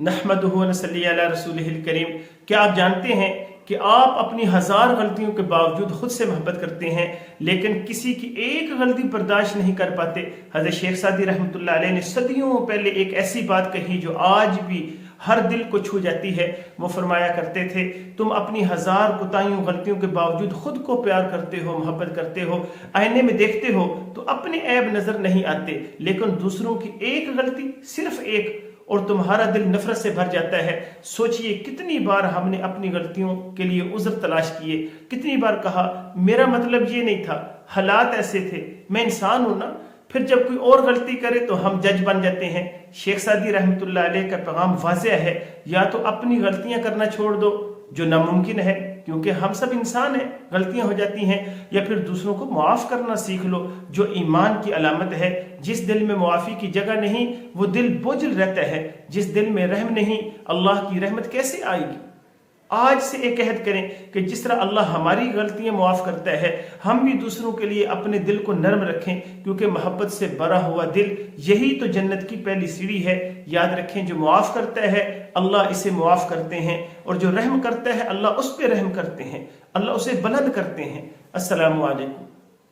नहमदुहु व नसल्ली अला रसूलिहिल करीम। क्या आप जानते हैं कि आप अपनी 1000 गलतियों के बावजूद खुद से मोहब्बत करते हैं, लेकिन किसी की एक गलती बर्दाश्त नहीं कर पाते। हज़रत शेख सादी रहमतुल्लाह अलैह ने सदियों पहले एक ऐसी बात कही जो आज भी हर दिल को छू जाती है। वो फरमाया करते थे, तुम अपनी 1000 कोताहियों गलतियों के बावजूद खुद को प्यार करते हो, मोहब्बत करते हो, आईने में देखते हो तो अपने ऐब नजर नहीं आते, लेकिन दूसरों की एक गलती, सिर्फ एक, और तुम्हारा दिल नफरत से भर जाता है। सोचिए कितनी बार हमने अपनी गलतियों के लिए उज़्र तलाश किए, कितनी बार कहा मेरा मतलब ये नहीं था, हालात ऐसे थे, मैं इंसान हूं ना। फिर जब कोई और गलती करे तो हम जज बन जाते हैं। शेख सादी रहमतुल्लाह अलैह का पैगाम वाज़ेह है, या तो अपनी गलतियां करना छोड़ दो जो नामुमकिन है, क्योंकि हम सब इंसान हैं, गलतियां हो जाती हैं, या फिर दूसरों को माफ़ करना सीख लो जो ईमान की अलामत है। जिस दिल में मुआफ़ी की जगह नहीं वो दिल बोझल रहता है, जिस दिल में रहम नहीं अल्लाह की रहमत कैसे आएगी। आज से एक अहद करें कि जिस तरह अल्लाह हमारी गलतियां मुआफ़ करता है, हम भी दूसरों के लिए अपने दिल को नरम रखें, क्योंकि मोहब्बत से भरा हुआ दिल यही तो जन्नत की पहली सीढ़ी है। याद रखें, जो मुआफ़ करता है अल्लाह इसे मुआफ़ करते हैं, और जो रहम करता है अल्लाह उस पर रहम करते हैं, अल्लाह उसे बुलंद करते हैं। अस्सलामु अलैकुम।